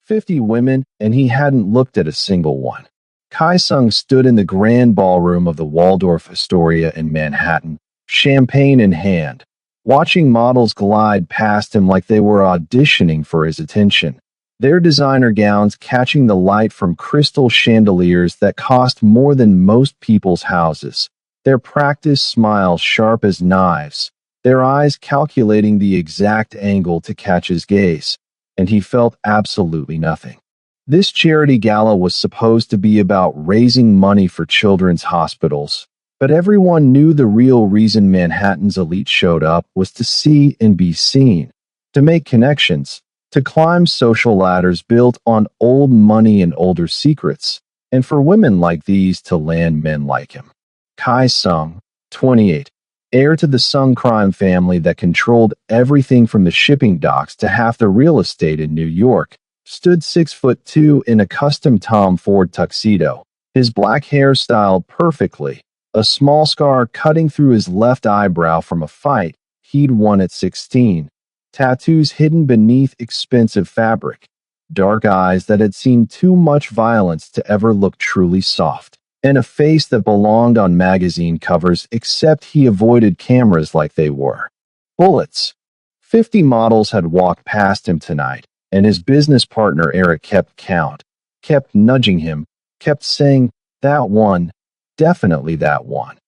50 women, and he hadn't looked at a single one. Kai-sung stood in the grand ballroom of the Waldorf Astoria in Manhattan, champagne in hand, watching models glide past him like they were auditioning for his attention. Their designer gowns catching the light from crystal chandeliers that cost more than most people's houses. Their practiced smiles sharp as knives, their eyes calculating the exact angle to catch his gaze, and he felt absolutely nothing. This charity gala was supposed to be about raising money for children's hospitals, but everyone knew the real reason Manhattan's elite showed up was to see and be seen, to make connections, to climb social ladders built on old money and older secrets, and for women like these to land men like him. Kai-sung, 28, heir to the Sung crime family that controlled everything from the shipping docks to half the real estate in New York, stood 6'2" in a custom Tom Ford tuxedo, his black hair styled perfectly, a small scar cutting through his left eyebrow from a fight he'd won at 16, tattoos hidden beneath expensive fabric, dark eyes that had seen too much violence to ever look truly soft, and a face that belonged on magazine covers except he avoided cameras like they were bullets. 50 models had walked past him tonight, and his business partner Eric kept count, kept nudging him, kept saying, "That one, definitely that one."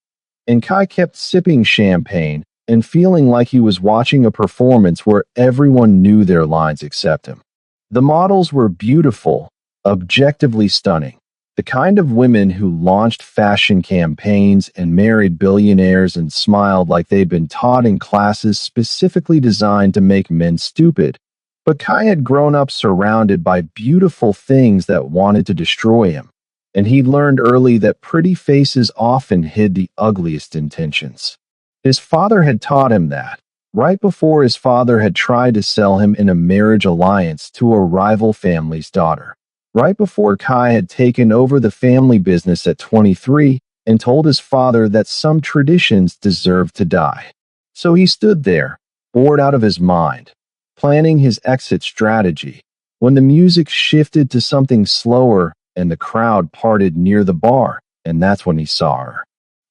And Kai kept sipping champagne and feeling like he was watching a performance where everyone knew their lines except him. The models were beautiful, objectively stunning, the kind of women who launched fashion campaigns and married billionaires and smiled like they'd been taught in classes specifically designed to make men stupid. But Kai had grown up surrounded by beautiful things that wanted to destroy him, and he'd learned early that pretty faces often hid the ugliest intentions. His father had taught him that, right before his father had tried to sell him in a marriage alliance to a rival family's daughter, right before Kai had taken over the family business at 23 and told his father that some traditions deserved to die. So he stood there, bored out of his mind, planning his exit strategy, when the music shifted to something slower and the crowd parted near the bar, and that's when he saw her.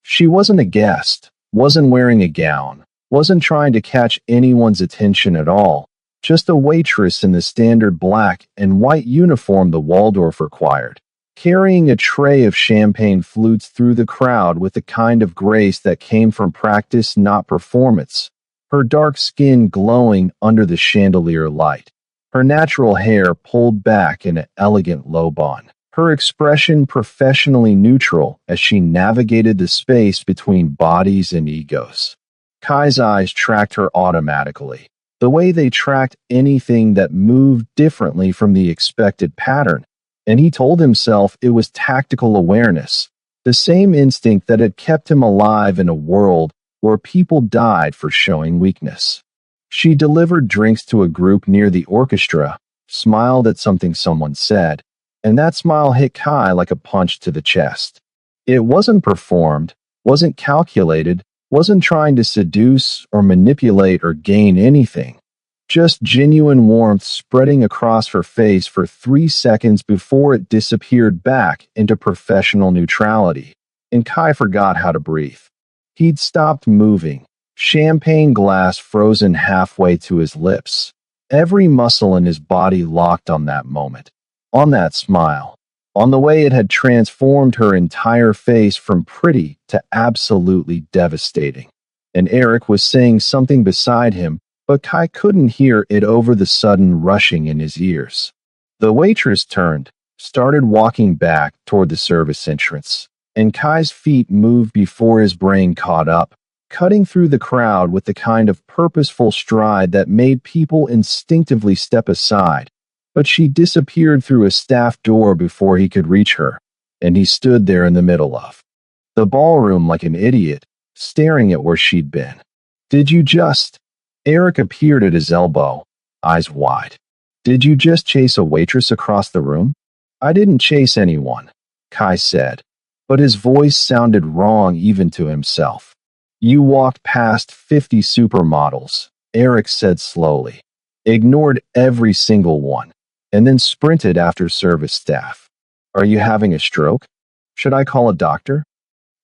She wasn't a guest, wasn't wearing a gown, wasn't trying to catch anyone's attention at all, just a waitress in the standard black and white uniform the Waldorf required, carrying a tray of champagne flutes through the crowd with the kind of grace that came from practice, not performance. Her dark skin glowing under the chandelier light, her natural hair pulled back in an elegant low bun, her expression professionally neutral as she navigated the space between bodies and egos. Kai's eyes tracked her automatically, the way they tracked anything that moved differently from the expected pattern, and he told himself it was tactical awareness, the same instinct that had kept him alive in a world where people died for showing weakness. She delivered drinks to a group near the orchestra, smiled at something someone said, and that smile hit Kai like a punch to the chest. It wasn't performed, wasn't calculated, wasn't trying to seduce or manipulate or gain anything. Just genuine warmth spreading across her face for 3 seconds before it disappeared back into professional neutrality, and Kai forgot how to breathe. He'd stopped moving, champagne glass frozen halfway to his lips. Every muscle in his body locked on that moment, on that smile, on the way it had transformed her entire face from pretty to absolutely devastating. And Eric was saying something beside him, but Kai couldn't hear it over the sudden rushing in his ears. The waitress turned, started walking back toward the service entrance, and Kai's feet moved before his brain caught up, cutting through the crowd with the kind of purposeful stride that made people instinctively step aside. But she disappeared through a staff door before he could reach her, and he stood there in the middle of the ballroom like an idiot, staring at where she'd been. "Did you just—" Eric appeared at his elbow, eyes wide. "Did you just chase a waitress across the room?" "I didn't chase anyone," Kai said, but his voice sounded wrong even to himself. "You walked past 50 supermodels," Eric said slowly. "Ignored every single one. and then sprinted after service staff. Are you having a stroke? Should I call a doctor?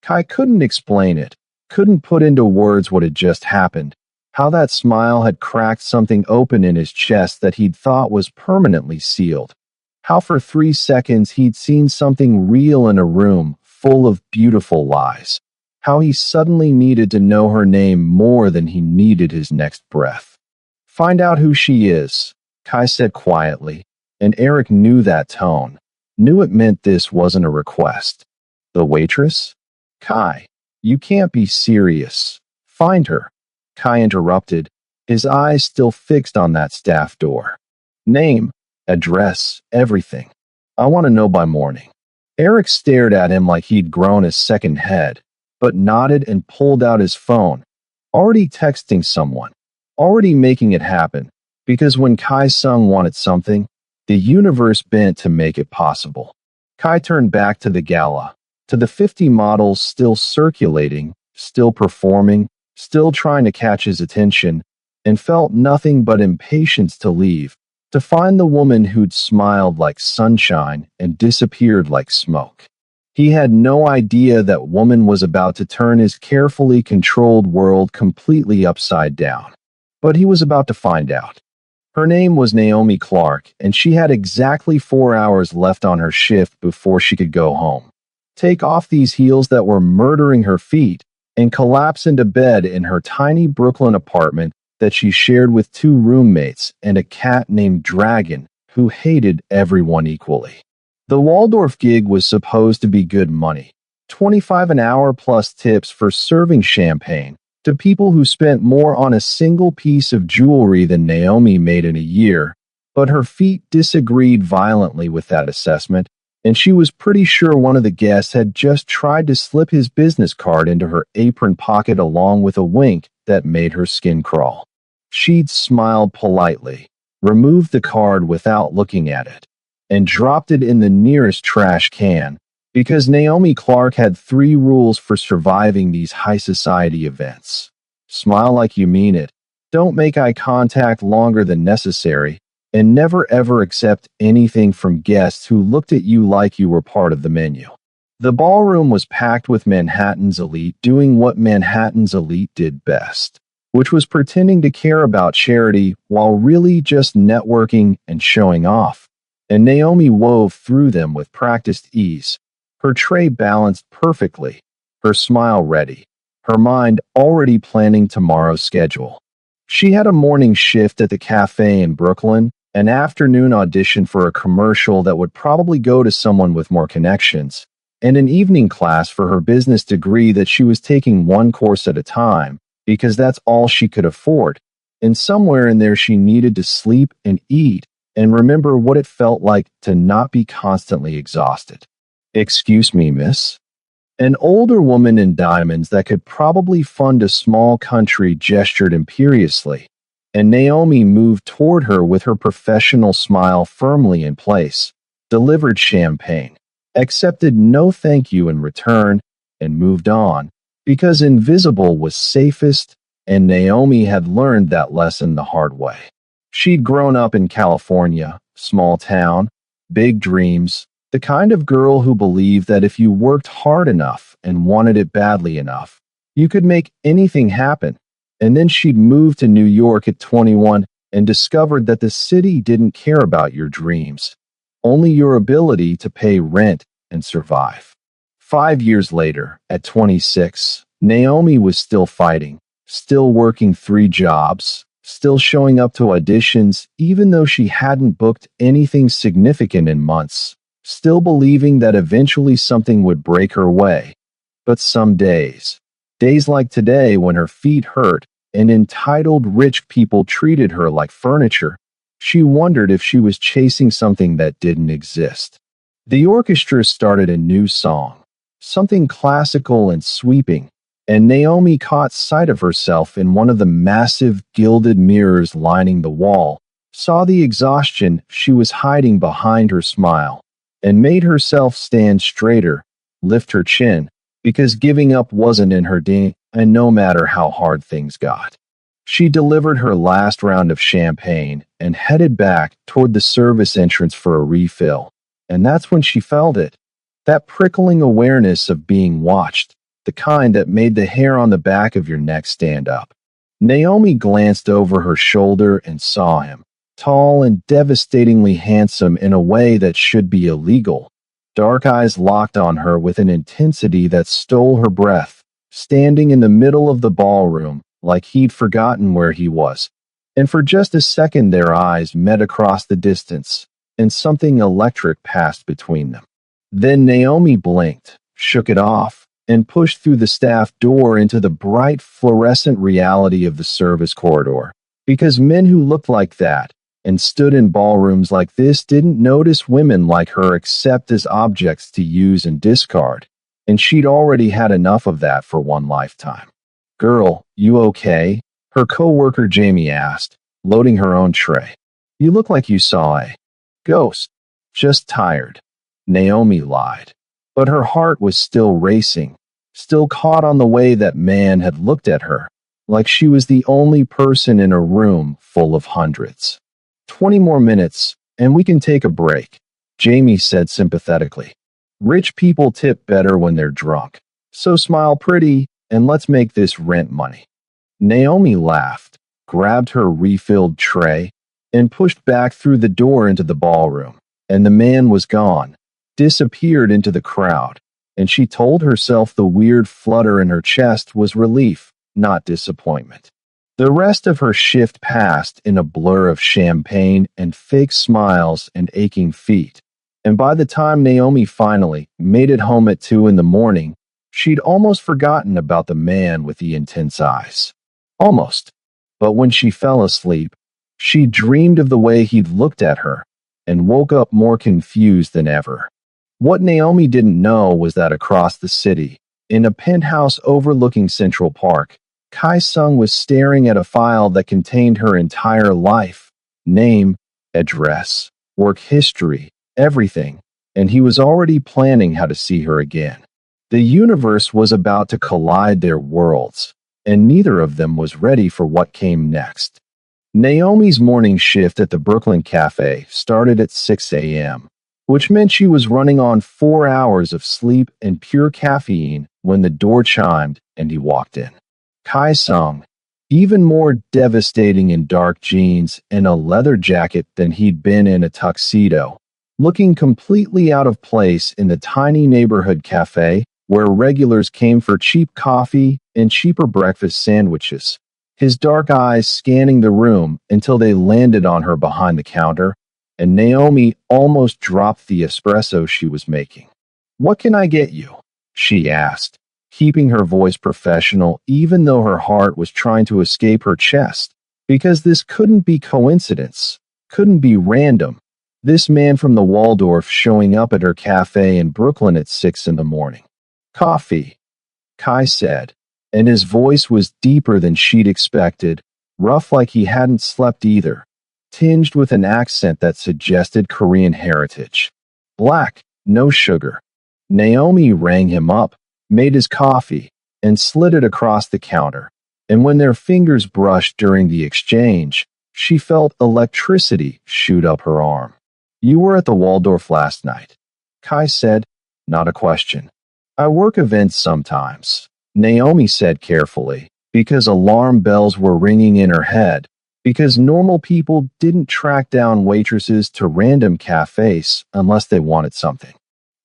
Kai couldn't explain it, couldn't put into words what had just happened, how that smile had cracked something open in his chest that he'd thought was permanently sealed. How for 3 seconds he'd seen something real in a room full of beautiful lies. How he suddenly needed to know her name more than he needed his next breath. Find out who she is, Kai said quietly, and Eric knew that tone, knew it meant this wasn't a request. The waitress? Kai, you can't be serious. Find her. Kai interrupted, his eyes still fixed on that staff door. Name, address, everything. I want to know by morning. Eric stared at him like he'd grown a second head, but nodded and pulled out his phone, already texting someone, already making it happen, because when Kai Sung wanted something, the universe bent to make it possible. Kai turned back to the gala, to the 50 models still circulating, still performing, still trying to catch his attention, and felt nothing but impatience to leave, to find the woman who'd smiled like sunshine and disappeared like smoke. He had no idea that woman was about to turn his carefully controlled world completely upside down. But he was about to find out. Her name was Naomi Clark, and she had exactly 4 hours left on her shift before she could go home. Take off these heels that were murdering her feet and collapse into bed in her tiny Brooklyn apartment that she shared with 2 roommates and a cat named Dragon, who hated everyone equally. The Waldorf gig was supposed to be good money, $25 an hour plus tips for serving champagne to people who spent more on a single piece of jewelry than Naomi made in a year, but her feet disagreed violently with that assessment, and she was pretty sure one of the guests had just tried to slip his business card into her apron pocket along with a wink that made her skin crawl. She'd smiled politely, removed the card without looking at it, and dropped it in the nearest trash can, because Naomi Clark had 3 rules for surviving these high society events. Smile like you mean it, don't make eye contact longer than necessary, and never ever accept anything from guests who looked at you like you were part of the menu. The ballroom was packed with Manhattan's elite doing what Manhattan's elite did best, which was pretending to care about charity while really just networking and showing off. And Naomi wove through them with practiced ease, her tray balanced perfectly, her smile ready, her mind already planning tomorrow's schedule. She had a morning shift at the cafe in Brooklyn, an afternoon audition for a commercial that would probably go to someone with more connections, and an evening class for her business degree that she was taking 1 course at a time, because that's all she could afford. And somewhere in there she needed to sleep and eat, and remember what it felt like to not be constantly exhausted. Excuse me, miss? An older woman in diamonds that could probably fund a small country gestured imperiously, and Naomi moved toward her with her professional smile firmly in place, delivered champagne, accepted no thank you in return, and moved on, because invisible was safest, and Naomi had learned that lesson the hard way. She'd grown up in California, small town, big dreams, the kind of girl who believed that if you worked hard enough and wanted it badly enough, you could make anything happen. And then she'd moved to New York at 21 and discovered that the city didn't care about your dreams, only your ability to pay rent and survive. 5 years later, at 26, Naomi was still fighting, still working 3 jobs, still showing up to auditions even though she hadn't booked anything significant in months, still believing that eventually something would break her way. But some days like today when her feet hurt and entitled rich people treated her like furniture, she wondered if she was chasing something that didn't exist. The orchestra started a new song, something classical and sweeping, and Naomi caught sight of herself in one of the massive gilded mirrors lining the wall, saw the exhaustion she was hiding behind her smile, and made herself stand straighter, lift her chin, because giving up wasn't in her DNA, and no matter how hard things got. She delivered her last round of champagne and headed back toward the service entrance for a refill. And that's when she felt it. That prickling awareness of being watched, the kind that made the hair on the back of your neck stand up. Naomi glanced over her shoulder and saw him, tall and devastatingly handsome in a way that should be illegal. Dark eyes locked on her with an intensity that stole her breath, standing in the middle of the ballroom like he'd forgotten where he was. And for just a second their eyes met across the distance, and something electric passed between them. Then Naomi blinked, shook it off, and pushed through the staff door into the bright fluorescent reality of the service corridor. Because men who looked like that and stood in ballrooms like this didn't notice women like her except as objects to use and discard, and she'd already had enough of that for one lifetime. "Girl, you okay?" her coworker Jamie asked, loading her own tray. "You look like you saw a ghost." "Just tired," Naomi lied. But her heart was still racing, still caught on the way that man had looked at her, like she was the only person in a room full of hundreds. 20 more minutes, and we can take a break," Jamie said sympathetically. "Rich people tip better when they're drunk. So smile pretty, and let's make this rent money." Naomi laughed, grabbed her refilled tray, and pushed back through the door into the ballroom. And the man was gone, disappeared into the crowd, and she told herself the weird flutter in her chest was relief, not disappointment. The rest of her shift passed in a blur of champagne and fake smiles and aching feet, and by the time Naomi finally made it home at 2 in the morning, she'd almost forgotten about the man with the intense eyes. Almost. But when she fell asleep, she dreamed of the way he'd looked at her, and woke up more confused than ever. What Naomi didn't know was that across the city, in a penthouse overlooking Central Park, Kai Sung was staring at a file that contained her entire life, name, address, work history, everything, and he was already planning how to see her again. The universe was about to collide their worlds, and neither of them was ready for what came next. Naomi's morning shift at the Brooklyn Cafe started at 6 a.m., which meant she was running on 4 hours of sleep and pure caffeine when the door chimed and he walked in. Kai Sung, even more devastating in dark jeans and a leather jacket than he'd been in a tuxedo, looking completely out of place in the tiny neighborhood cafe where regulars came for cheap coffee and cheaper breakfast sandwiches, his dark eyes scanning the room until they landed on her behind the counter, and Naomi almost dropped the espresso she was making. "What can I get you?" she asked, keeping her voice professional even though her heart was trying to escape her chest, because this couldn't be coincidence, couldn't be random. This man from the Waldorf showing up at her cafe in Brooklyn at 6 in the morning. "Coffee," Kai said, and his voice was deeper than she'd expected, rough like he hadn't slept either, tinged with an accent that suggested Korean heritage. "Black, no sugar." Naomi rang him up, made his coffee, and slid it across the counter, and when their fingers brushed during the exchange, she felt electricity shoot up her arm. "You were at the Waldorf last night," Kai said, not a question. "I work events sometimes," Naomi said carefully, because alarm bells were ringing in her head, because normal people didn't track down waitresses to random cafes unless they wanted something.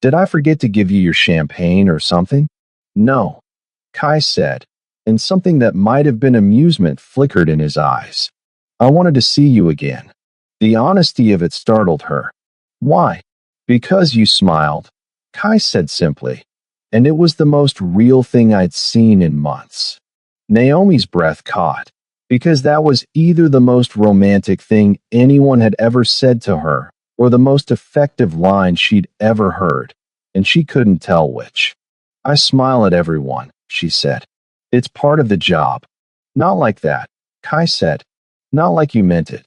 "Did I forget to give you your champagne or something?" "No," Kai said, and something that might have been amusement flickered in his eyes. "I wanted to see you again." The honesty of it startled her. "Why?" "Because you smiled," Kai said simply, and it was the most real thing I'd seen in months. Naomi's breath caught, because that was either the most romantic thing anyone had ever said to her or the most effective line she'd ever heard, and she couldn't tell which. "I smile at everyone," she said. "It's part of the job." "Not like that," Kai said. "Not like you meant it."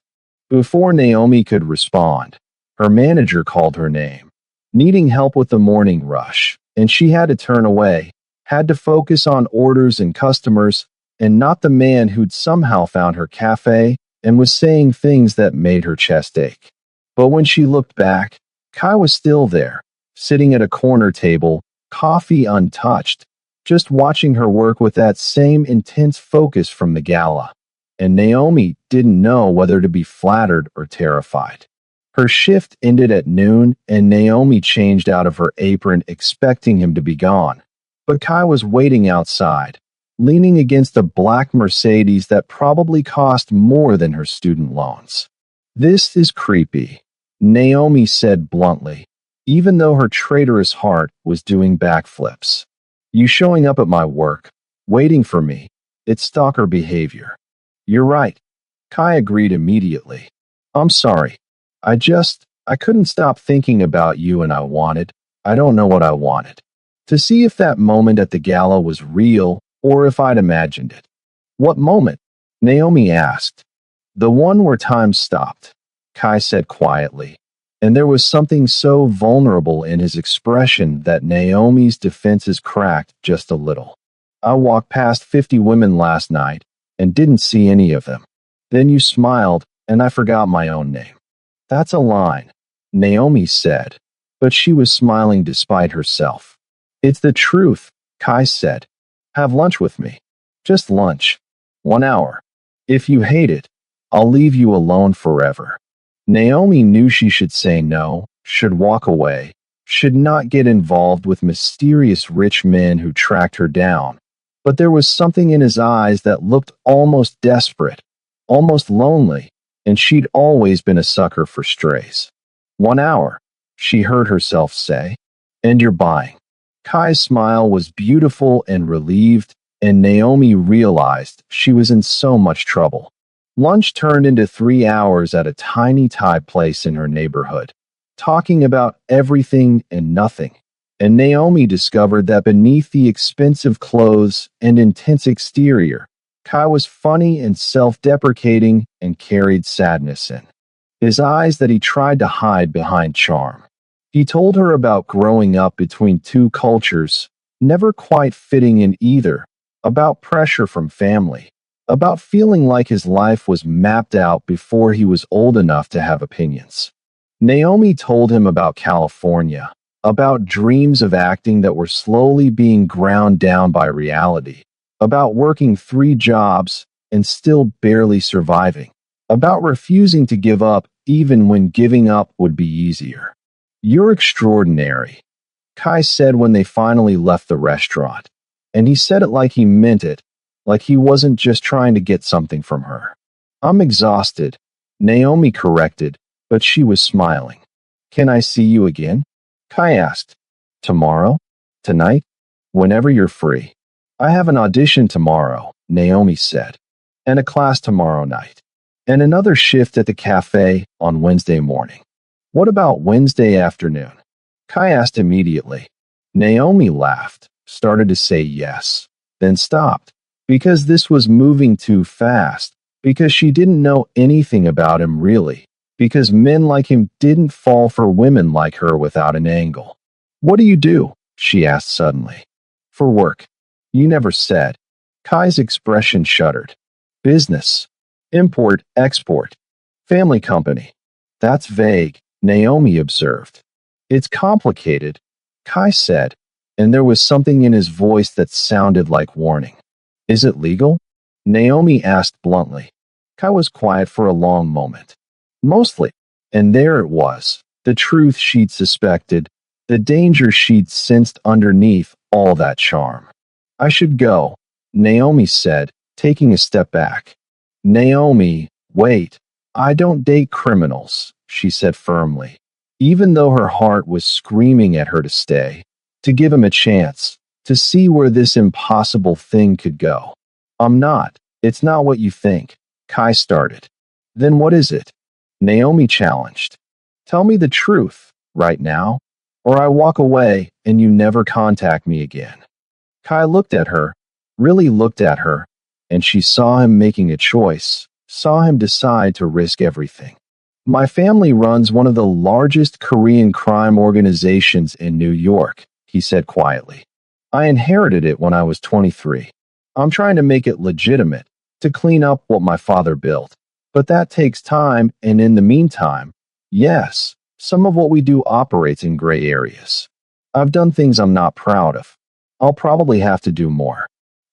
Before Naomi could respond, her manager called her name, needing help with the morning rush, and she had to turn away, had to focus on orders and customers, and not the man who'd somehow found her cafe and was saying things that made her chest ache. But when she looked back, Kai was still there, sitting at a corner table, coffee untouched, just watching her work with that same intense focus from the gala. And Naomi didn't know whether to be flattered or terrified. Her shift ended at noon, and Naomi changed out of her apron expecting him to be gone. But Kai was waiting outside, leaning against a black Mercedes that probably cost more than her student loans. "This is creepy," Naomi said bluntly, even though her traitorous heart was doing backflips. "You showing up at my work, waiting for me, it's stalker behavior." "You're right," Kai agreed immediately. "I'm sorry. I couldn't stop thinking about you and I don't know what I wanted. To see if that moment at the gala was real or if I'd imagined it." "What moment?" Naomi asked. "The one where time stopped," Kai said quietly, and there was something so vulnerable in his expression that Naomi's defenses cracked just a little. "I walked past 50 women last night and didn't see any of them. Then you smiled and I forgot my own name." "That's a line," Naomi said, but she was smiling despite herself. "It's the truth," Kai said. "Have lunch with me. Just lunch. 1 hour. If you hate it, I'll leave you alone forever." Naomi knew she should say no, should walk away, should not get involved with mysterious rich men who tracked her down. But there was something in his eyes that looked almost desperate, almost lonely, and she'd always been a sucker for strays. 1 hour, she heard herself say, "and you're buying." Kai's smile was beautiful and relieved, and Naomi realized she was in so much trouble. Lunch turned into 3 hours at a tiny Thai place in her neighborhood, talking about everything and nothing. And Naomi discovered that beneath the expensive clothes and intense exterior, Kai was funny and self-deprecating and carried sadness in his eyes that he tried to hide behind charm. He told her about growing up between two cultures, never quite fitting in either, about pressure from family, about feeling like his life was mapped out before he was old enough to have opinions. Naomi told him about California, about dreams of acting that were slowly being ground down by reality, about working 3 jobs and still barely surviving, about refusing to give up even when giving up would be easier. "You're extraordinary," Kai said when they finally left the restaurant, and he said it like he meant it, like he wasn't just trying to get something from her. "I'm exhausted," Naomi corrected, but she was smiling. "Can I see you again?" Kai asked. "Tomorrow? Tonight? Whenever you're free." "I have an audition tomorrow," Naomi said, "and a class tomorrow night, and another shift at the cafe on Wednesday morning. What about Wednesday afternoon?" Kai asked immediately. Naomi laughed, started to say yes, then stopped, because this was moving too fast, because she didn't know anything about him really, because men like him didn't fall for women like her without an angle. "What do you do?" she asked suddenly. "For work." "You never said." Kai's expression shuddered. "Business. Import, export. Family company." "That's vague," Naomi observed. "It's complicated," Kai said, and there was something in his voice that sounded like warning. "Is it legal?" Naomi asked bluntly. Kai was quiet for a long moment. "Mostly." And there it was, the truth she'd suspected, the danger she'd sensed underneath all that charm. "I should go," Naomi said, taking a step back. "Naomi, wait. I don't date criminals," she said firmly, even though her heart was screaming at her to stay, to give him a chance, to see where this impossible thing could go. "I'm not. It's not what you think," Kai started. "Then what is it?" Naomi challenged. "Tell me the truth, right now, or I walk away and you never contact me again." Kai looked at her, really looked at her, and she saw him making a choice, saw him decide to risk everything. "My family runs one of the largest Korean crime organizations in New York," he said quietly. "I inherited it when I was 23. I'm trying to make it legitimate, to clean up what my father built. But that takes time, and in the meantime, yes, some of what we do operates in gray areas. I've done things I'm not proud of. I'll probably have to do more.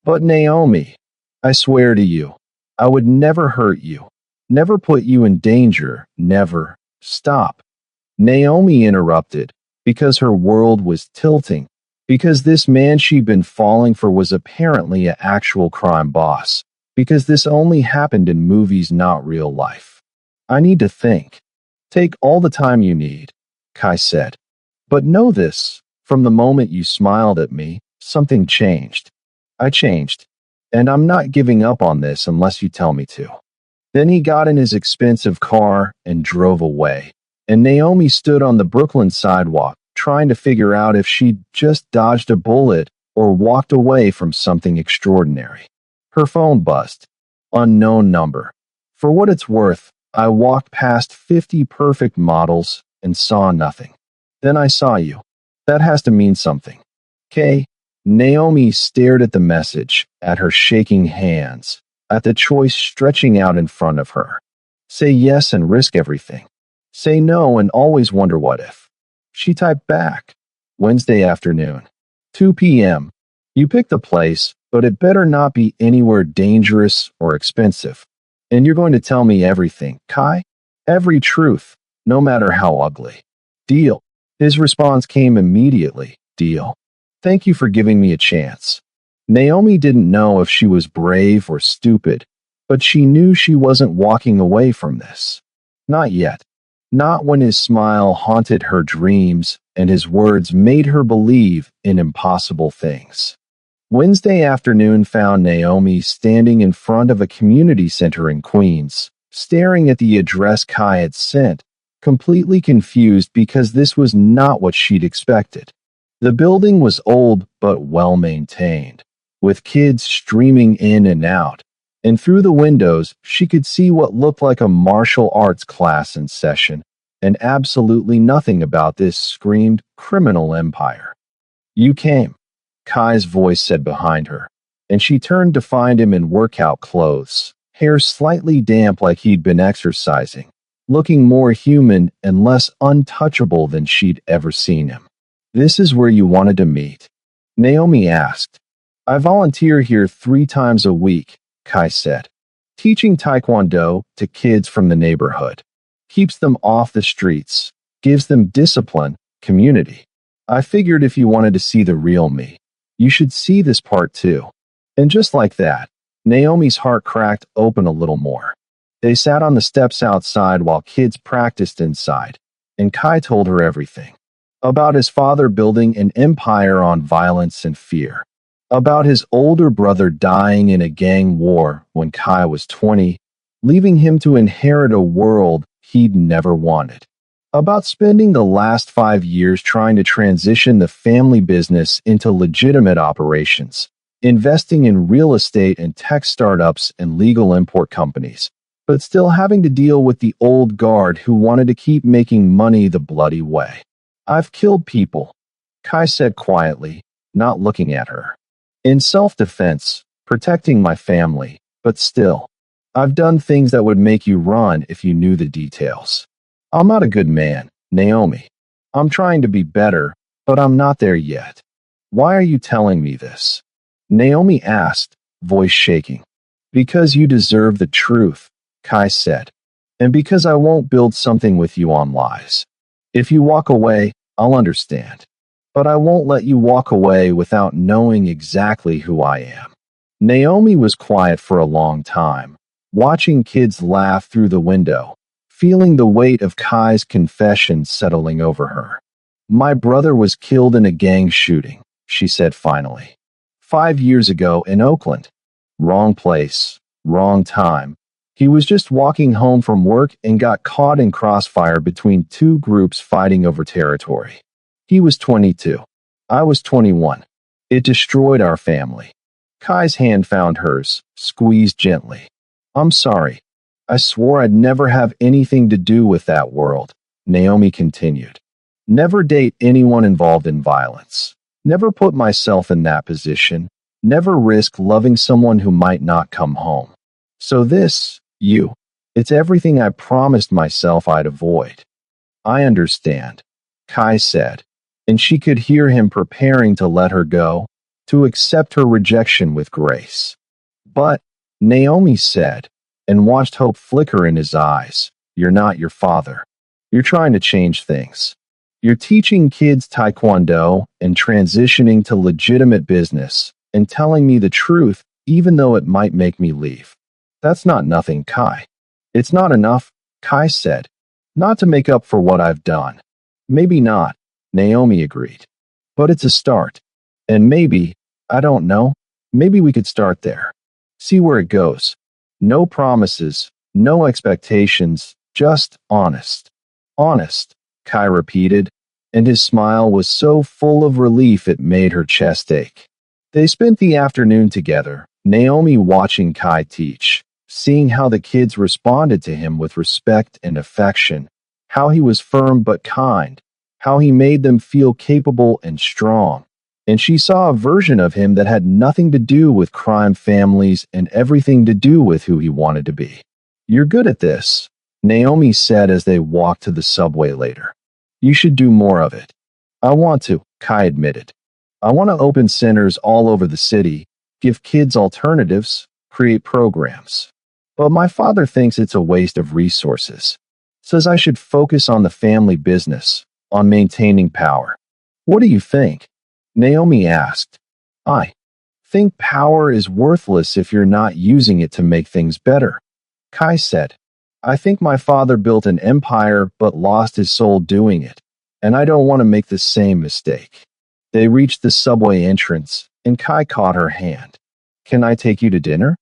But Naomi, I swear to you, I would never hurt you, never put you in danger, never. Stop. Naomi interrupted, because her world was tilting, because this man she'd been falling for was apparently an actual crime boss, because this only happened in movies, not real life. I need to think. Take all the time you need, Kai said. But know this, from the moment you smiled at me, something changed. I changed. And I'm not giving up on this unless you tell me to. Then he got in his expensive car and drove away. And Naomi stood on the Brooklyn sidewalk, trying to figure out if she'd just dodged a bullet or walked away from something extraordinary. Her phone buzzed. Unknown number. For what it's worth, I walked past 50 perfect models and saw nothing. Then I saw you. That has to mean something. Kay, Naomi stared at the message, at her shaking hands, at the choice stretching out in front of her. Say yes and risk everything. Say no and always wonder what if. She typed back. Wednesday afternoon, 2 p.m. You picked a place, but it better not be anywhere dangerous or expensive. And you're going to tell me everything, Kai? Every truth, no matter how ugly. Deal. His response came immediately. Deal. Thank you for giving me a chance. Naomi didn't know if she was brave or stupid, but she knew she wasn't walking away from this. Not yet. Not when his smile haunted her dreams and his words made her believe in impossible things. Wednesday afternoon found Naomi standing in front of a community center in Queens, staring at the address Kai had sent, completely confused because this was not what she'd expected. The building was old but well maintained, with kids streaming in and out, and through the windows she could see what looked like a martial arts class in session, and absolutely nothing about this screamed criminal empire. You came, Kai's voice said behind her, and she turned to find him in workout clothes, hair slightly damp like he'd been exercising, looking more human and less untouchable than she'd ever seen him. This is where you wanted to meet? Naomi asked. I volunteer here 3 times a week, Kai said, teaching Taekwondo to kids from the neighborhood. Keeps them off the streets, gives them discipline, community. I figured if you wanted to see the real me, you should see this part too. And just like that, Naomi's heart cracked open a little more. They sat on the steps outside while kids practiced inside, and Kai told her everything. About his father building an empire on violence and fear. About his older brother dying in a gang war when Kai was 20, leaving him to inherit a world he'd never wanted. About spending the last 5 years trying to transition the family business into legitimate operations, investing in real estate and tech startups and legal import companies, but still having to deal with the old guard who wanted to keep making money the bloody way. I've killed people, Kai said quietly, not looking at her. In self-defense, protecting my family, but still, I've done things that would make you run if you knew the details. I'm not a good man, Naomi. I'm trying to be better, but I'm not there yet. Why are you telling me this? Naomi asked, voice shaking. Because you deserve the truth, Kai said, and because I won't build something with you on lies. If you walk away, I'll understand. But I won't let you walk away without knowing exactly who I am. Naomi was quiet for a long time, watching kids laugh through the window, feeling the weight of Kai's confession settling over her. My brother was killed in a gang shooting, she said finally. 5 years ago in Oakland. Wrong place, wrong time. He was just walking home from work and got caught in crossfire between 2 groups fighting over territory. He was 22. I was 21. It destroyed our family. Kai's hand found hers, squeezed gently. I'm sorry. I swore I'd never have anything to do with that world, Naomi continued. Never date anyone involved in violence. Never put myself in that position. Never risk loving someone who might not come home. So it's everything I promised myself I'd avoid. I understand, Kai said, and she could hear him preparing to let her go, to accept her rejection with grace. But, Naomi said, and watched hope flicker in his eyes, you're not your father. You're trying to change things. You're teaching kids taekwondo and transitioning to legitimate business and telling me the truth even though it might make me leave. That's not nothing, Kai. It's not enough, Kai said. Not to make up for what I've done. Maybe not, Naomi agreed. But it's a start. And maybe, I don't know, maybe we could start there. See where it goes. No promises, no expectations, just honest. Honest, Kai repeated, and his smile was so full of relief it made her chest ache. They spent the afternoon together, Naomi watching Kai teach, seeing how the kids responded to him with respect and affection, how he was firm but kind, how he made them feel capable and strong. And she saw a version of him that had nothing to do with crime families and everything to do with who he wanted to be. You're good at this, Naomi said as they walked to the subway later. You should do more of it. I want to, Kai admitted. I want to open centers all over the city, give kids alternatives, create programs. But my father thinks it's a waste of resources. Says I should focus on the family business, on maintaining power. What do you think? Naomi asked. I think power is worthless if you're not using it to make things better, Kai said. I think my father built an empire but lost his soul doing it, and I don't want to make the same mistake. They reached the subway entrance, and Kai caught her hand. Can I take you to dinner?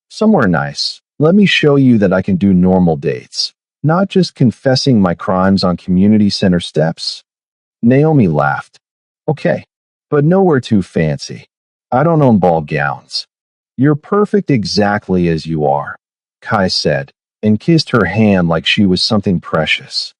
Somewhere nice. Let me show you that I can do normal dates, not just confessing my crimes on community center steps. Naomi laughed. Okay, but nowhere too fancy. I don't own ball gowns. You're perfect exactly as you are, Kai said, and kissed her hand like she was something precious.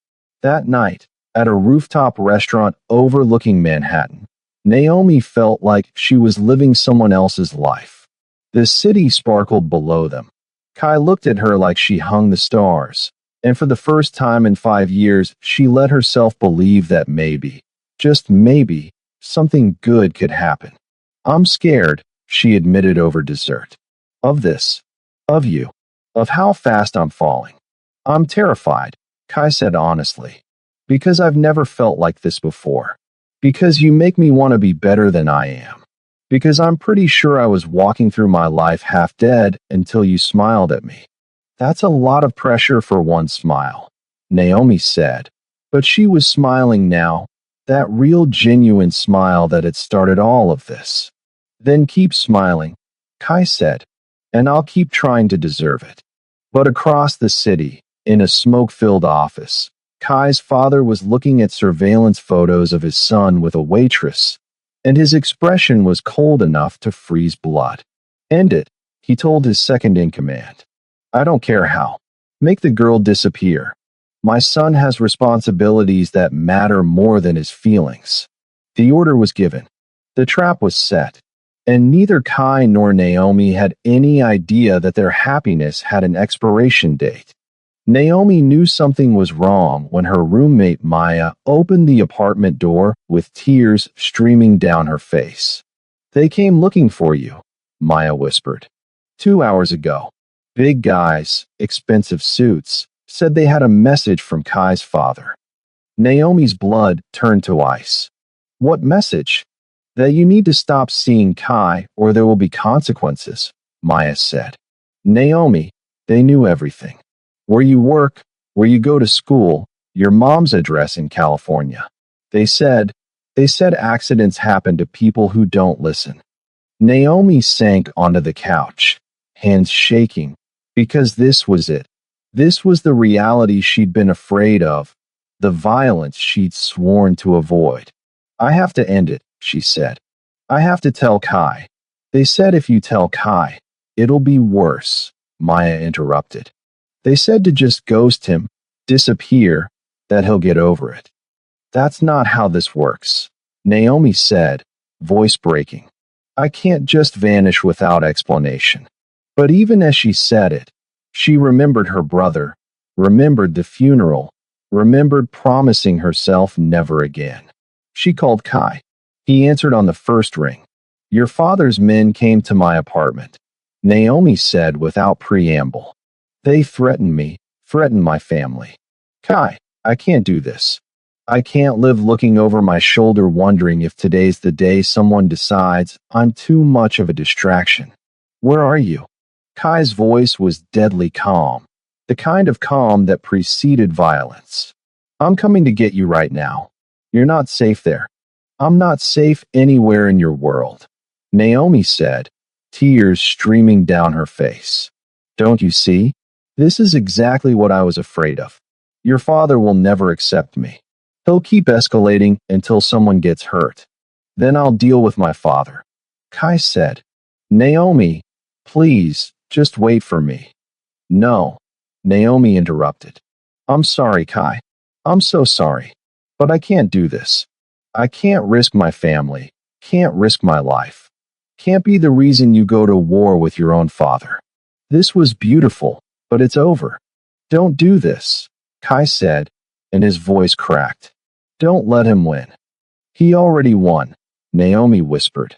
That night, at a rooftop restaurant overlooking Manhattan, Naomi felt like she was living someone else's life. The city sparkled below them. Kai looked at her like she hung the stars, and for the first time in 5 years, she let herself believe that maybe, just maybe, something good could happen. I'm scared, she admitted over dessert. Of this. Of you. Of how fast I'm falling. I'm terrified, Kai said honestly. Because I've never felt like this before. Because you make me want to be better than I am. Because I'm pretty sure I was walking through my life half dead until you smiled at me. That's a lot of pressure for one smile, Naomi said. But she was smiling now, that real genuine smile that had started all of this. Then keep smiling, Kai said, and I'll keep trying to deserve it. But across the city, in a smoke-filled office, Kai's father was looking at surveillance photos of his son with a waitress, and his expression was cold enough to freeze blood. End it, he told his second-in-command. I don't care how. Make the girl disappear. My son has responsibilities that matter more than his feelings. The order was given. The trap was set. And neither Kai nor Naomi had any idea that their happiness had an expiration date. Naomi knew something was wrong when her roommate Maya opened the apartment door with tears streaming down her face. They came looking for you, Maya whispered. 2 hours ago. Big guys, expensive suits, said they had a message from Kai's father. Naomi's blood turned to ice. What message? That you need to stop seeing Kai or there will be consequences, Maya said. Naomi, they knew everything. Where you work, where you go to school, your mom's address in California. They said accidents happen to people who don't listen. Naomi sank onto the couch, hands shaking, because this was it. This was the reality she'd been afraid of, the violence she'd sworn to avoid. I have to end it, she said. I have to tell Kai. They said if you tell Kai, it'll be worse, Maya interrupted. They said to just ghost him, disappear, that he'll get over it. That's not how this works, Naomi said, voice breaking. I can't just vanish without explanation. But even as she said it, she remembered her brother, remembered the funeral, remembered promising herself never again. She called Kai. He answered on the first ring. Your father's men came to my apartment, Naomi said without preamble. They threatened me, threatened my family. Kai, I can't do this. I can't live looking over my shoulder wondering if today's the day someone decides I'm too much of a distraction. Where are you? Kai's voice was deadly calm, the kind of calm that preceded violence. I'm coming to get you right now. You're not safe there. I'm not safe anywhere in your world, Naomi said, tears streaming down her face. Don't you see? This is exactly what I was afraid of. Your father will never accept me. He'll keep escalating until someone gets hurt. Then I'll deal with my father. Kai said, Naomi, please, just wait for me. No, Naomi interrupted. I'm sorry, Kai. I'm so sorry. But I can't do this. I can't risk my family, can't risk my life. Can't be the reason you go to war with your own father. This was beautiful, but it's over. Don't do this, Kai said, and his voice cracked. Don't let him win. He already won, Naomi whispered.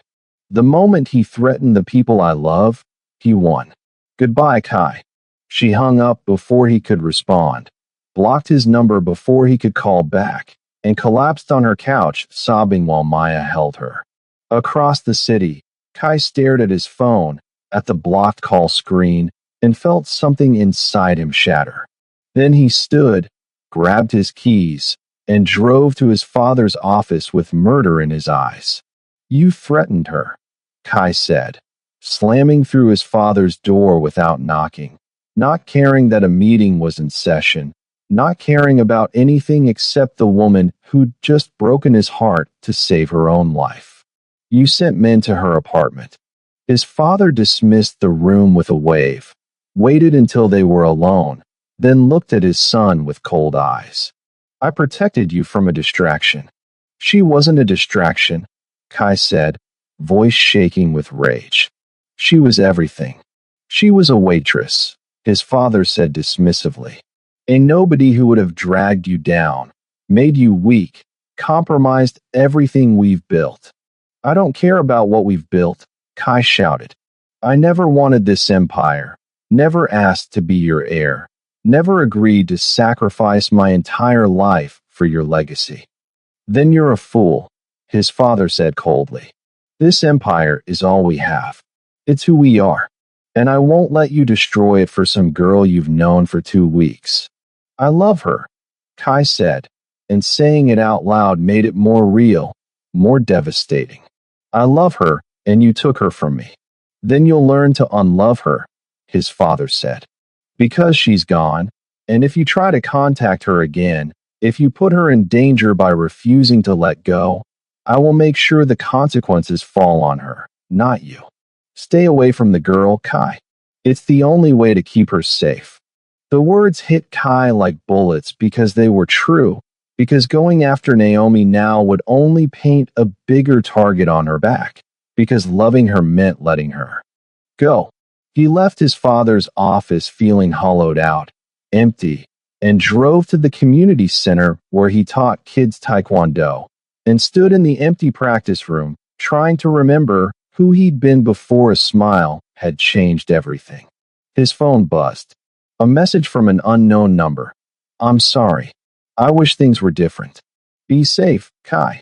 The moment he threatened the people I love, he won. Goodbye, Kai. She hung up before he could respond, blocked his number before he could call back, and collapsed on her couch, sobbing while Maya held her. Across the city, Kai stared at his phone, at the blocked call screen, and felt something inside him shatter. Then he stood, grabbed his keys, and drove to his father's office with murder in his eyes. You threatened her, Kai said, slamming through his father's door without knocking, not caring that a meeting was in session, not caring about anything except the woman who'd just broken his heart to save her own life. You sent men to her apartment. His father dismissed the room with a wave, waited until they were alone, then looked at his son with cold eyes. I protected you from a distraction. She wasn't a distraction, Kai said, voice shaking with rage. She was everything. She was a waitress, his father said dismissively. A nobody who would have dragged you down, made you weak, compromised everything we've built. I don't care about what we've built, Kai shouted. I never wanted this empire, never asked to be your heir, never agreed to sacrifice my entire life for your legacy. Then you're a fool, his father said coldly. This empire is all we have. It's who we are. And I won't let you destroy it for some girl you've known for 2 weeks. I love her, Kai said, and saying it out loud made it more real, more devastating. I love her, and you took her from me. Then you'll learn to unlove her, his father said. Because she's gone, and if you try to contact her again, if you put her in danger by refusing to let go, I will make sure the consequences fall on her, not you. Stay away from the girl, Kai. It's the only way to keep her safe. The words hit Kai like bullets because they were true, because going after Naomi now would only paint a bigger target on her back, because loving her meant letting her go. He left his father's office feeling hollowed out, empty, and drove to the community center where he taught kids taekwondo, and stood in the empty practice room, trying to remember who he'd been before a smile had changed everything. His phone buzzed. A message from an unknown number. I'm sorry. I wish things were different. Be safe, Kai.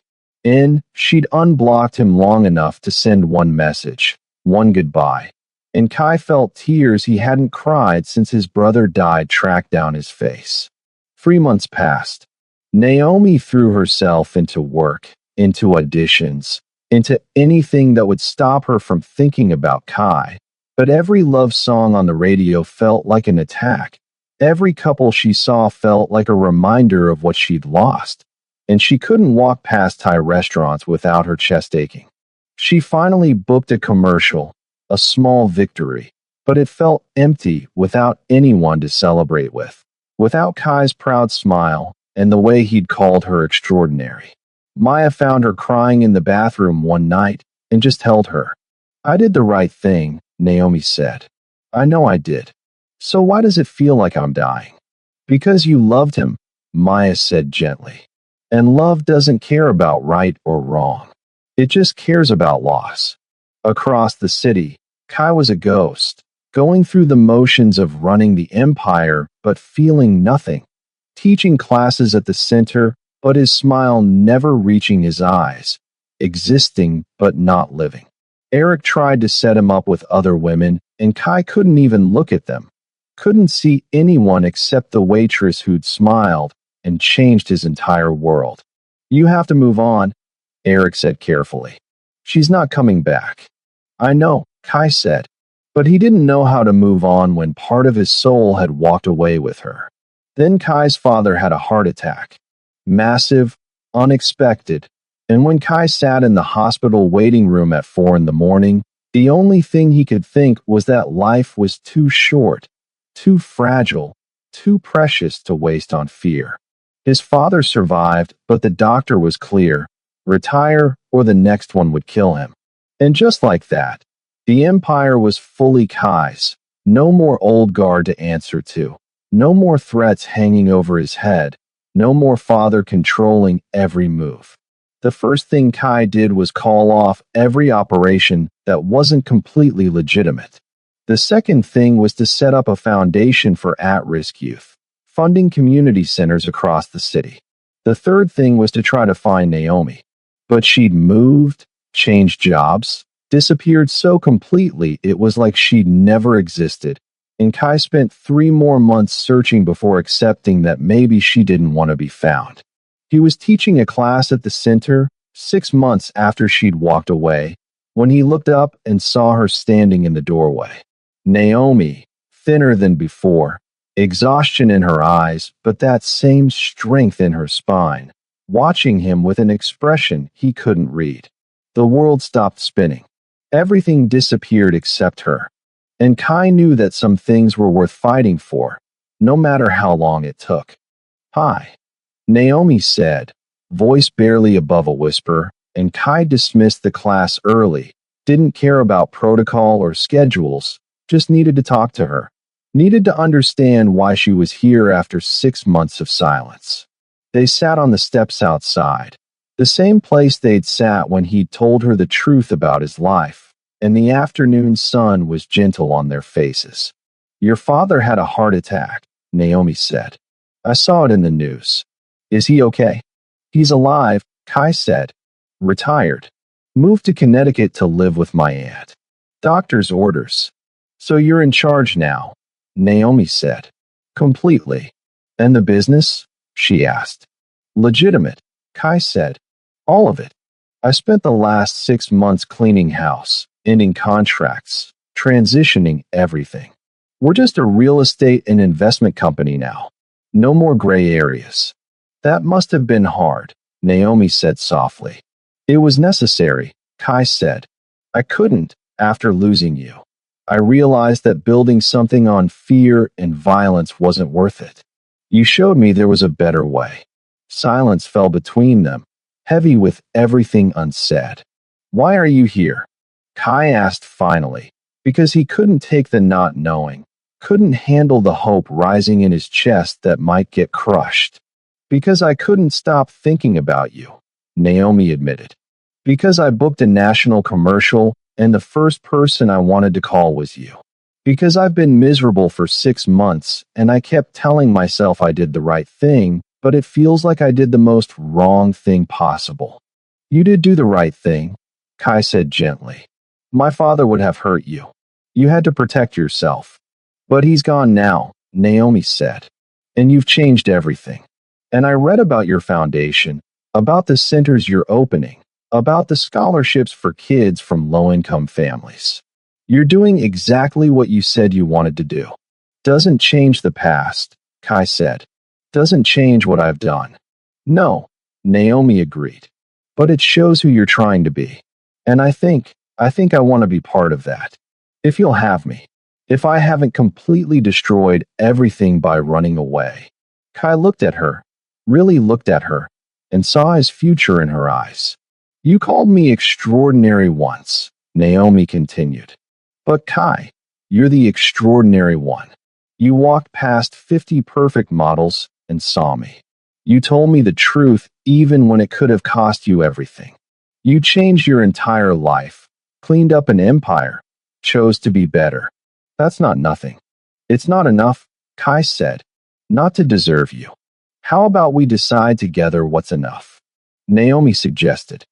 She'd unblocked him long enough to send one message, one goodbye. And Kai felt tears he hadn't cried since his brother died tracked down his face. 3 months passed. Naomi threw herself into work, into auditions, into anything that would stop her from thinking about Kai. But every love song on the radio felt like an attack. Every couple she saw felt like a reminder of what she'd lost. And she couldn't walk past Thai restaurants without her chest aching. She finally booked a commercial, a small victory, but it felt empty without anyone to celebrate with. Without Kai's proud smile and the way he'd called her extraordinary. Maya found her crying in the bathroom one night and just held her. I did the right thing, Naomi said. I know I did. So why does it feel like I'm dying? Because you loved him, Maya said gently. And love doesn't care about right or wrong. It just cares about loss. Across the city, Kai was a ghost, going through the motions of running the empire but feeling nothing, teaching classes at the center, but his smile never reaching his eyes, existing but not living. Eric tried to set him up with other women, and Kai couldn't even look at them, couldn't see anyone except the waitress who'd smiled and changed his entire world. You have to move on, Eric said carefully. She's not coming back. I know, Kai said, but he didn't know how to move on when part of his soul had walked away with her. Then Kai's father had a heart attack. Massive, unexpected, and when Kai sat in the hospital waiting room at 4 in the morning, the only thing he could think was that life was too short, too fragile, too precious to waste on fear. His father survived, but the doctor was clear: retire or the next one would kill him. And just like that, the empire was fully Kai's. No more old guard to answer to. No more threats hanging over his head. No more father controlling every move. The first thing Kai did was call off every operation that wasn't completely legitimate. The second thing was to set up a foundation for at-risk youth, funding community centers across the city. The third thing was to try to find Naomi. But she'd moved, changed jobs, disappeared so completely it was like she'd never existed, and Kai spent 3 more months searching before accepting that maybe she didn't want to be found. He was teaching a class at the center 6 months after she'd walked away, when he looked up and saw her standing in the doorway. Naomi, thinner than before, exhaustion in her eyes, but that same strength in her spine, watching him with an expression he couldn't read. The world stopped spinning. Everything disappeared except her. And Kai knew that some things were worth fighting for, no matter how long it took. Hi, Naomi said, voice barely above a whisper, and Kai dismissed the class early, didn't care about protocol or schedules, just needed to talk to her, needed to understand why she was here after 6 months of silence. They sat on the steps outside, the same place they'd sat when he'd told her the truth about his life, and the afternoon sun was gentle on their faces. Your father had a heart attack, Naomi said. I saw it in the news. Is he okay? He's alive, Kai said. Retired. Moved to Connecticut to live with my aunt. Doctor's orders. So you're in charge now, Naomi said. Completely. And the business? She asked. Legitimate, Kai said. All of it. I spent the last 6 months cleaning house, ending contracts, transitioning everything. We're just a real estate and investment company now. No more gray areas. That must have been hard, Naomi said softly. It was necessary, Kai said. I couldn't, after losing you. I realized that building something on fear and violence wasn't worth it. You showed me there was a better way. Silence fell between them, heavy with everything unsaid. Why are you here? Kai asked finally, because he couldn't take the not knowing, couldn't handle the hope rising in his chest that might get crushed. Because I couldn't stop thinking about you, Naomi admitted. Because I booked a national commercial and the first person I wanted to call was you. Because I've been miserable for 6 months and I kept telling myself I did the right thing, but it feels like I did the most wrong thing possible. You did do the right thing, Kai said gently. My father would have hurt you. You had to protect yourself. But he's gone now, Naomi said. And you've changed everything. And I read about your foundation, about the centers you're opening, about the scholarships for kids from low-income families. You're doing exactly what you said you wanted to do. Doesn't change the past, Kai said. Doesn't change what I've done. No, Naomi agreed. But it shows who you're trying to be. And I think I want to be part of that. If you'll have me. If I haven't completely destroyed everything by running away. Kai looked at her, really looked at her, and saw his future in her eyes. You called me extraordinary once, Naomi continued. But Kai, you're the extraordinary one. You walked past 50 perfect models and saw me. You told me the truth even when it could have cost you everything. You changed your entire life, cleaned up an empire, chose to be better. That's not nothing. It's not enough, Kai said, not to deserve you. How about we decide together what's enough? Naomi suggested.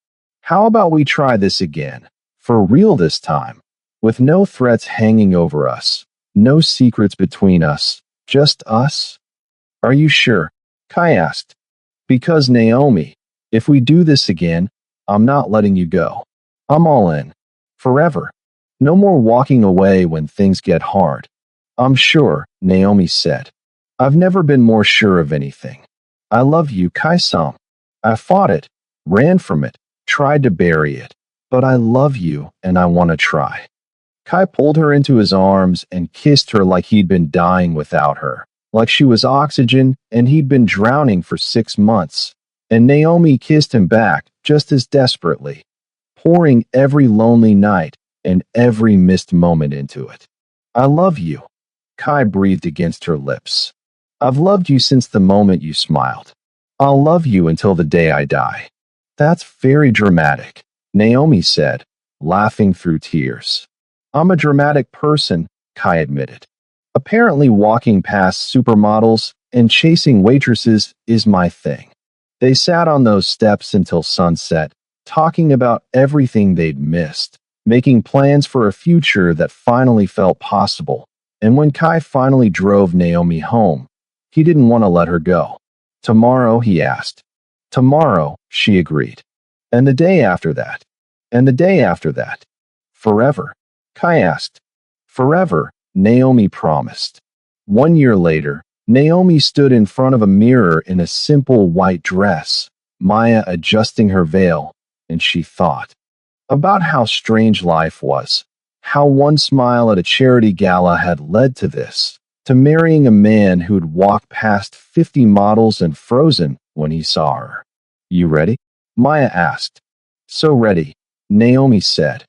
How about we try this again, for real this time, with no threats hanging over us, no secrets between us, just us? Are you sure? Kai asked. Because Naomi, if we do this again, I'm not letting you go. I'm all in. Forever. No more walking away when things get hard. I'm sure, Naomi said. I've never been more sure of anything. I love you, Kai-san. I fought it, ran from it, tried to bury it. But I love you and I want to try. Kai pulled her into his arms and kissed her like he'd been dying without her, like she was oxygen and he'd been drowning for 6 months. And Naomi kissed him back just as desperately, pouring every lonely night and every missed moment into it. I love you, Kai breathed against her lips. I've loved you since the moment you smiled. I'll love you until the day I die. That's very dramatic, Naomi said, laughing through tears. I'm a dramatic person, Kai admitted. Apparently walking past supermodels and chasing waitresses is my thing. They sat on those steps until sunset, talking about everything they'd missed, making plans for a future that finally felt possible. And when Kai finally drove Naomi home, he didn't want to let her go. Tomorrow, he asked. Tomorrow, she agreed. And the day after that. And the day after that. Forever, Kai asked. Forever, Naomi promised. 1 year later, Naomi stood in front of a mirror in a simple white dress, Maya adjusting her veil, and she thought about how strange life was, how one smile at a charity gala had led to this, to marrying a man who'd walked past 50 models and frozen when he saw her. You ready? Maya asked. So ready, Naomi said.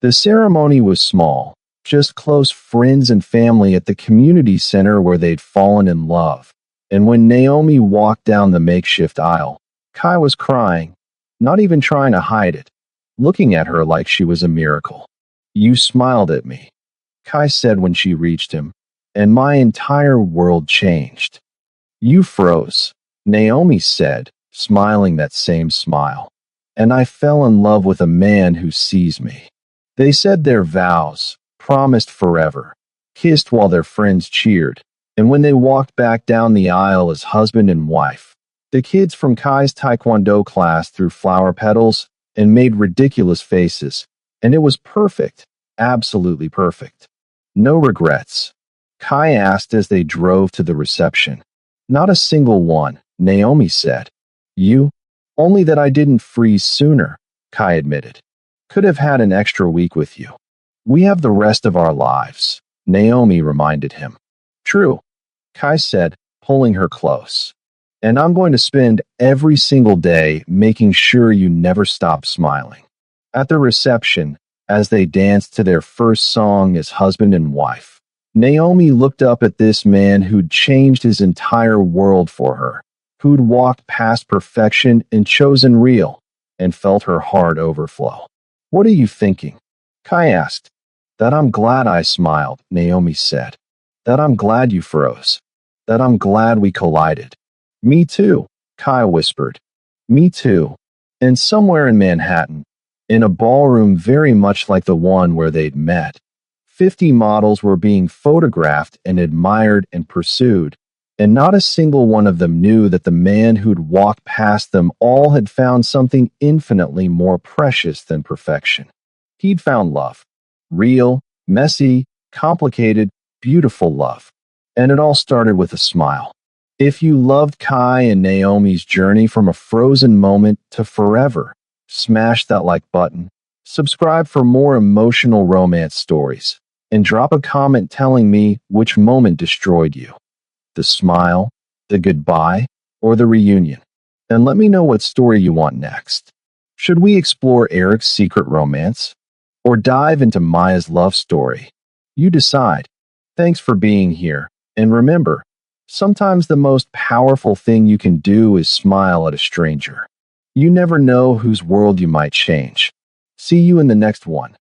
The ceremony was small, just close friends and family at the community center where they'd fallen in love. And when Naomi walked down the makeshift aisle, Kai was crying, not even trying to hide it, looking at her like she was a miracle. You smiled at me, Kai said when she reached him, and my entire world changed. You froze, Naomi said, smiling that same smile. And I fell in love with a man who sees me. They said their vows, promised forever, kissed while their friends cheered, and when they walked back down the aisle as husband and wife, the kids from Kai's taekwondo class threw flower petals and made ridiculous faces, and it was perfect, absolutely perfect. No regrets, Kai asked as they drove to the reception. Not a single one, Naomi said. You? Only that I didn't freeze sooner, Kai admitted. Could have had an extra week with you. We have the rest of our lives, Naomi reminded him. True, Kai said, pulling her close. And I'm going to spend every single day making sure you never stop smiling. At the reception, as they danced to their first song as husband and wife, Naomi looked up at this man who'd changed his entire world for her, who'd walked past perfection and chosen real, and felt her heart overflow. What are you thinking? Kai asked. That I'm glad I smiled, Naomi said. That I'm glad you froze. That I'm glad we collided. Me too, Kai whispered. Me too. And somewhere in Manhattan, in a ballroom very much like the one where they'd met, 50 models were being photographed and admired and pursued, and not a single one of them knew that the man who'd walked past them all had found something infinitely more precious than perfection. He'd found love. Real, messy, complicated, beautiful love. And it all started with a smile. If you loved Kai and Naomi's journey from a frozen moment to forever, smash that like button, subscribe for more emotional romance stories, and drop a comment telling me which moment destroyed you. The smile, the goodbye, or the reunion. And let me know what story you want next. Should we explore Eric's secret romance? or dive into Maya's love story. You decide. Thanks for being here. And remember, sometimes the most powerful thing you can do is smile at a stranger. You never know whose world you might change. See you in the next one.